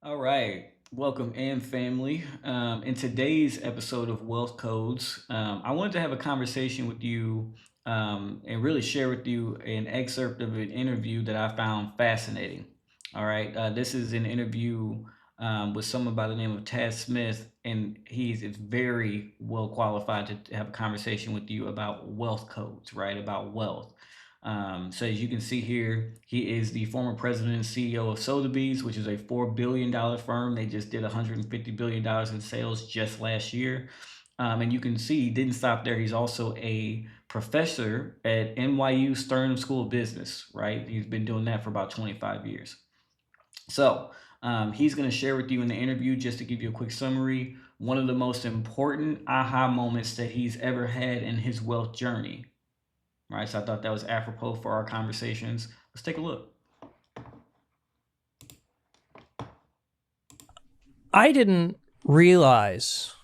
All right. Welcome in, family. In today's episode of Wealth Codes, I wanted to have a conversation with you and really share with you an excerpt of an interview that I found fascinating. All right. This is an interview with someone by the name of Tad Smith, and is very well qualified to have a conversation with you about wealth codes, right? About wealth. So as you can see here, he is the former president and CEO of Sotheby's, which is a $4 billion firm. They just did $150 billion in sales just last year. And you can see he didn't stop there. He's also a professor at NYU Stern School of Business, right? He's been doing that for about 25 years. So he's going to share with you in the interview, just to give you a quick summary, one of the most important aha moments that he's ever had in his wealth journey, right? So I thought that was apropos for our conversations. Let's take a look. I didn't realize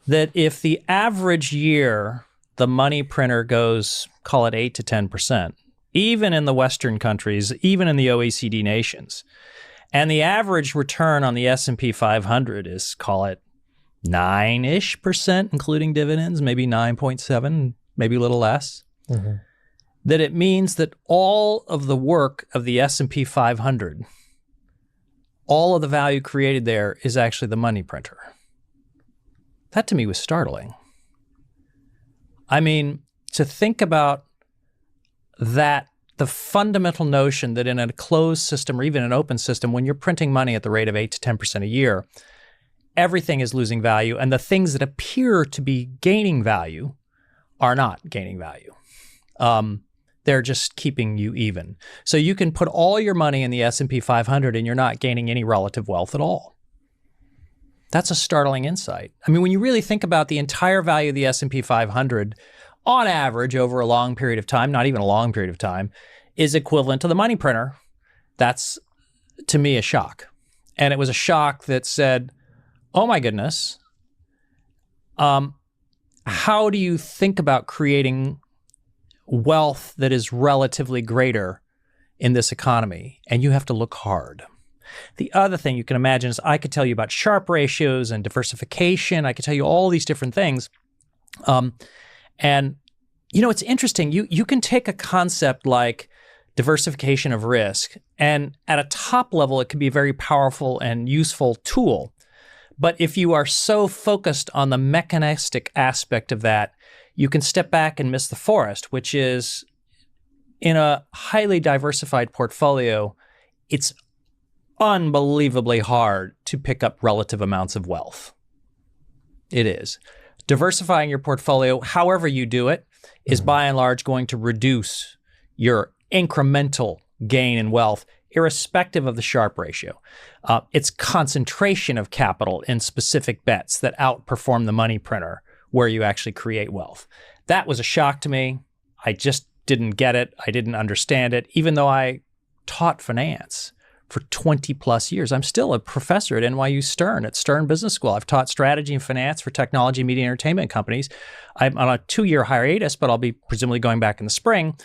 that if the average year the money printer goes, call it 8 to 10%, even in the Western countries, even in the OECD nations, and the average return on the S&P 500 is, call it 9-ish percent, including dividends, maybe 9.7, maybe a little less, that it means that all of the work of the S&P 500, all of the value created there is actually the money printer. That to me was startling. I mean, to think about that, the fundamental notion that in a closed system or even an open system, when you're printing money at the rate of 8 to 10% a year, everything is losing value, and the things that appear to be gaining value are not gaining value. They're just keeping you even. So you can put all your money in the S&P 500 and you're not gaining any relative wealth at all. That's a startling insight. I mean, when you really think about the entire value of the S&P 500, on average over a long period of time, not even a long period of time, is equivalent to the money printer. That's, to me, a shock. And it was a shock that said, oh my goodness, how do you think about creating wealth that is relatively greater in this economy? And you have to look hard. The other thing you can imagine is I could tell you about Sharpe ratios and diversification. I could tell you all these different things. And, you know, it's interesting. You can take a concept like diversification of risk, and at a top level, it can be a very powerful and useful tool. But if you are so focused on the mechanistic aspect of that, you can step back and miss the forest, which is in a highly diversified portfolio, it's unbelievably hard to pick up relative amounts of wealth. It is. Diversifying your portfolio, however you do it, is by and large going to reduce your incremental gain in wealth, irrespective of the Sharpe ratio. It's concentration of capital in specific bets that outperform the money printer, where you actually create wealth. That was a shock to me. I just didn't get it. I didn't understand it, even though I taught finance for 20 plus years. I'm still a professor at NYU Stern, at Stern Business School. I've taught strategy and finance for technology, media, and entertainment companies. I'm on a 2-year hiatus, but I'll be presumably going back in the spring.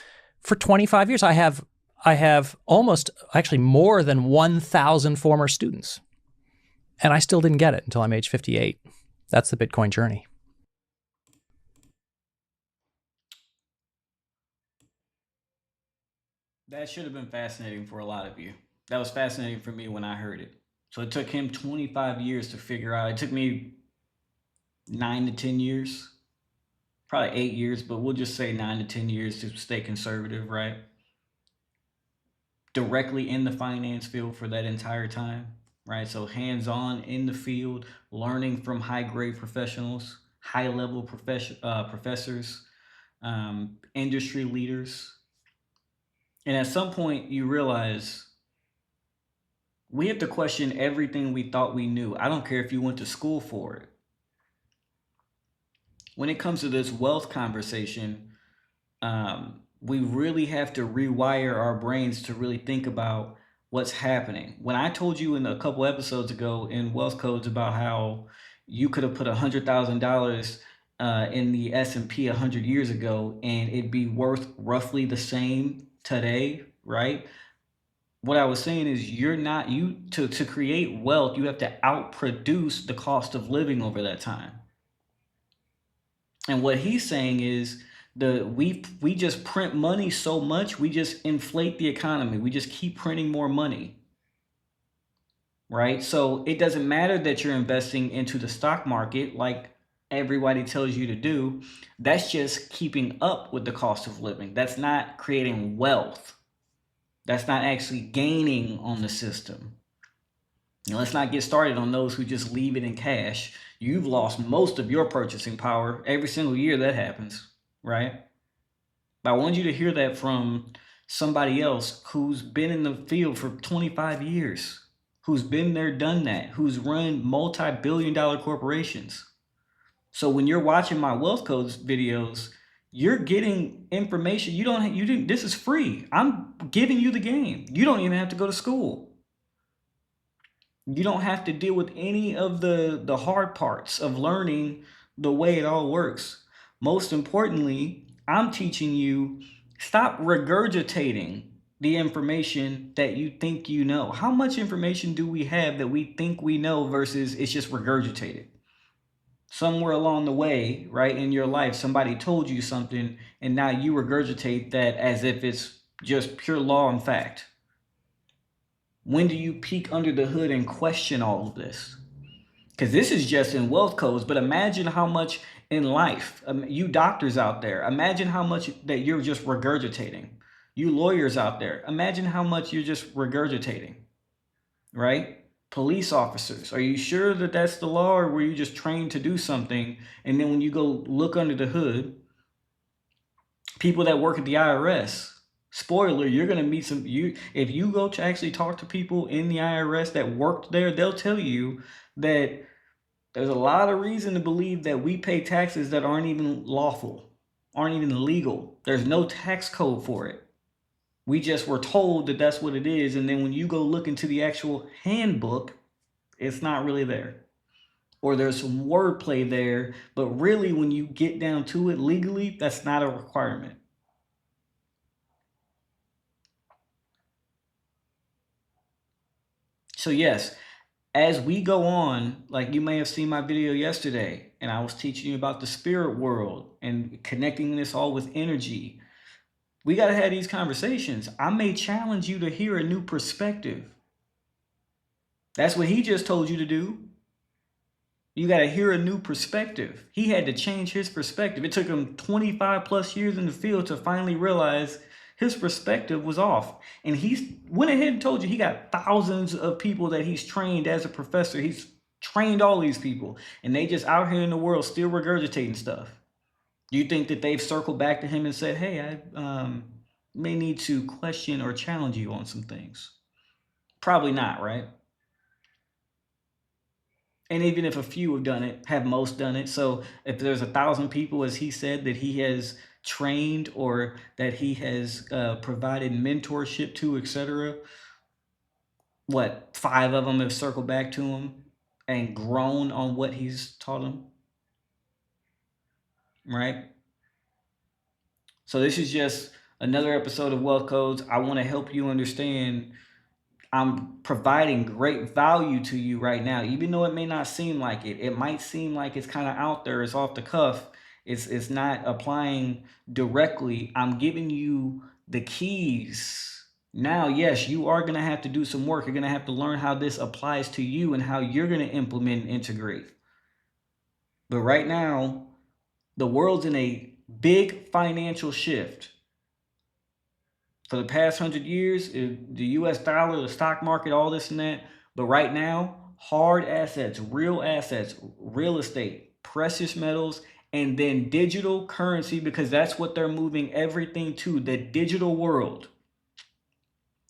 For 25 years, I have almost, actually more than 1,000 former students. And I still didn't get it until I'm age 58. That's the Bitcoin journey. That should have been fascinating for a lot of you. That was fascinating for me when I heard it. So it took him 25 years to figure out. It took me 9 to 10 years, probably 8 years, but we'll just say 9 to 10 years to stay conservative, right? Directly in the finance field for that entire time, right? So hands on in the field, learning from high grade professionals, high level professors, industry leaders. And at some point, you realize we have to question everything we thought we knew. I don't care if you went to school for it. When it comes to this wealth conversation, we really have to rewire our brains to really think about what's happening. When I told you in a couple episodes ago in Wealth Codes about how you could have put $100,000 in the S&P 100 years ago and it'd be worth roughly the same today, right? What I was saying is you're not you to create wealth, you have to outproduce the cost of living over that time. And what he's saying is we just print money so much, we just inflate the economy. We just keep printing more money, right? So it doesn't matter that you're investing into the stock market like everybody tells you to do. That's just keeping up with the cost of living. That's not creating wealth. That's not actually gaining on the system. Now, let's not get started on those who just leave it in cash. You've lost most of your purchasing power every single year that happens, right? But I want you to hear that from somebody else who's been in the field for 25 years, who's been there, done that, who's run multi-billion-dollar corporations. So when you're watching my wealth codes videos, you're getting information you didn't this is free. I'm giving you the game. You don't even have to go to school. You don't have to deal with any of the hard parts of learning the way it all works. Most importantly, I'm teaching you stop regurgitating the information that you think you know. How much information do we have that we think we know versus it's just regurgitated? Somewhere along the way, right, in your life, somebody told you something and now you regurgitate that as if it's just pure law and fact. When do you peek under the hood and question all of this? Because this is just in wealth codes, but imagine how much in life, you doctors out there, imagine how much that you're just regurgitating. You lawyers out there, imagine how much you're just regurgitating, right? Police officers, are you sure that that's the law, or were you just trained to do something? And then when you go look under the hood, people that work at the IRS, spoiler, you're going to meet some you if you go to actually talk to people in the IRS that worked there, they'll tell you that there's a lot of reason to believe that we pay taxes that aren't even lawful, aren't even legal. There's no tax code for it. We just were told that that's what it is, and then when you go look into the actual handbook, it's not really there. Or there's some wordplay there, but really when you get down to it legally, that's not a requirement. So yes, as we go on, like you may have seen my video yesterday, and I was teaching you about the spirit world and connecting this all with energy. We got to have these conversations. I may challenge you to hear a new perspective. That's what he just told you to do. You got to hear a new perspective. He had to change his perspective. It took him 25 plus years in the field to finally realize his perspective was off. And he went ahead and told you he got thousands of people that he's trained as a professor. He's trained all these people, and they just out here in the world still regurgitating stuff. Do you think that they've circled back to him and said, hey, I may need to question or challenge you on some things? Probably not, right? And even if a few have done it, have most done it? So if there's 1,000 people, as he said, that he has trained or that he has provided mentorship to, etc., what, 5 of them have circled back to him and grown on what he's taught them, right? So this is just another episode of Wealth Codes. I want to help you understand I'm providing great value to you right now, even though it may not seem like it. It might seem like it's kind of out there, it's off the cuff, it's not applying directly. I'm giving you the keys. Now, yes, you are going to have to do some work. You're going to have to learn how this applies to you and how you're going to implement and integrate. But right now, the world's in a big financial shift. For the past 100 years, the US dollar, the stock market, all this and that. But right now, hard assets, real estate, precious metals, and then digital currency, because that's what they're moving everything to, the digital world.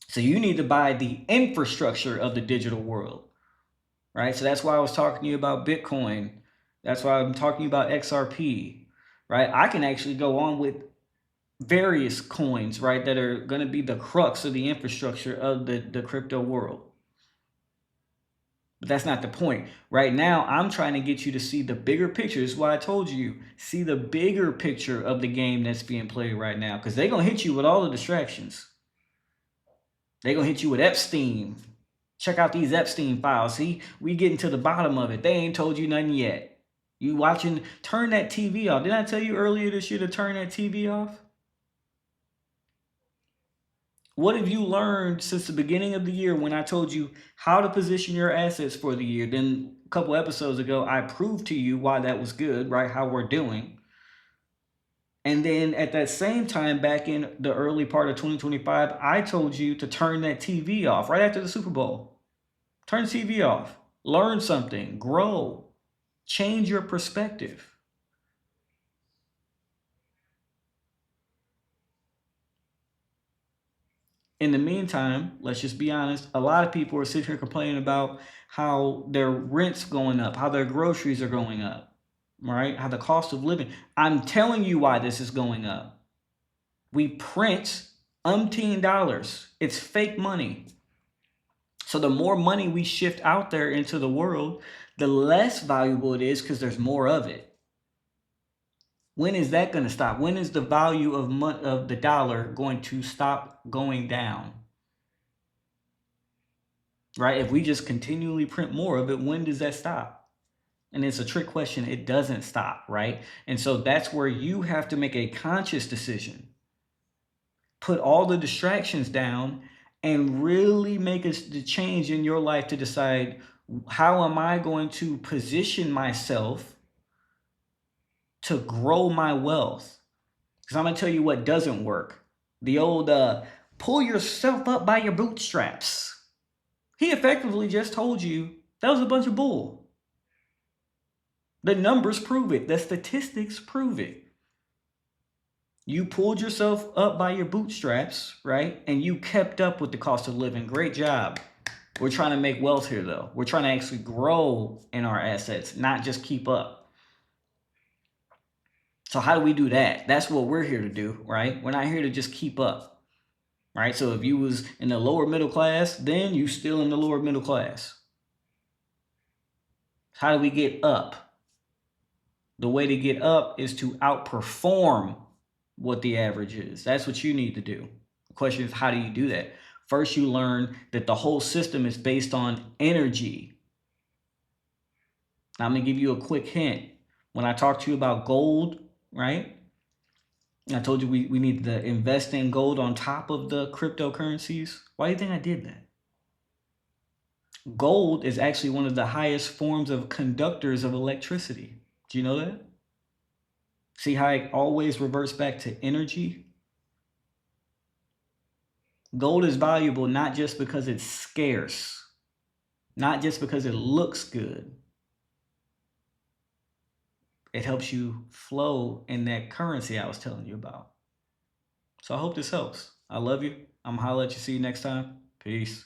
So you need to buy the infrastructure of the digital world, right? So that's why I was talking to you about Bitcoin. That's why I'm talking about XRP, right? I can actually go on with various coins, right, that are going to be the crux of the infrastructure of the crypto world. But that's not the point. Right now, I'm trying to get you to see the bigger picture. This is why I told you, see the bigger picture of the game that's being played right now, because they're going to hit you with all the distractions. They're going to hit you with Epstein. Check out these Epstein files. See, we getting to the bottom of it. They ain't told you nothing yet. You watching, turn that TV off. Didn't I tell you earlier this year to turn that TV off? What have you learned since the beginning of the year when I told you how to position your assets for the year? Then a couple episodes ago, I proved to you why that was good, right? How we're doing. And then at that same time, back in the early part of 2025, I told you to turn that TV off right after the Super Bowl. Turn the TV off. Learn something. Grow. Change your perspective. In the meantime, let's just be honest, a lot of people are sitting here complaining about how their rent's going up, how their groceries are going up, right? How the cost of living. I'm telling you why this is going up. We print umpteen dollars. It's fake money. So the more money we shift out there into the world, the less valuable it is because there's more of it. When is that going to stop? When is the value of the dollar going to stop going down? Right? If we just continually print more of it, when does that stop? And it's a trick question. It doesn't stop, right? And so that's where you have to make a conscious decision. Put all the distractions down and really make the change in your life to decide, how am I going to position myself to grow my wealth? Because I'm going to tell you what doesn't work. The old pull yourself up by your bootstraps. He effectively just told you that was a bunch of bull. The numbers prove it. The statistics prove it. You pulled yourself up by your bootstraps, right? And you kept up with the cost of living. Great job. We're trying to make wealth here, though. We're trying to actually grow in our assets, not just keep up. So how do we do that? That's what we're here to do, right? We're not here to just keep up, right? So if you was in the lower middle class, then you still in the lower middle class. How do we get up? The way to get up is to outperform what the average is. That's what you need to do. The question is, how do you do that? First, you learn that the whole system is based on energy. Now, I'm going to give you a quick hint. When I talked to you about gold, right? I told you we need to invest in gold on top of the cryptocurrencies. Why do you think I did that? Gold is actually one of the highest forms of conductors of electricity. Do you know that? See how it always reverts back to energy? Gold is valuable not just because it's scarce, not just because it looks good. It helps you flow in that currency I was telling you about. So I hope this helps. I love you. I'm gonna holler at you. See you next time. Peace.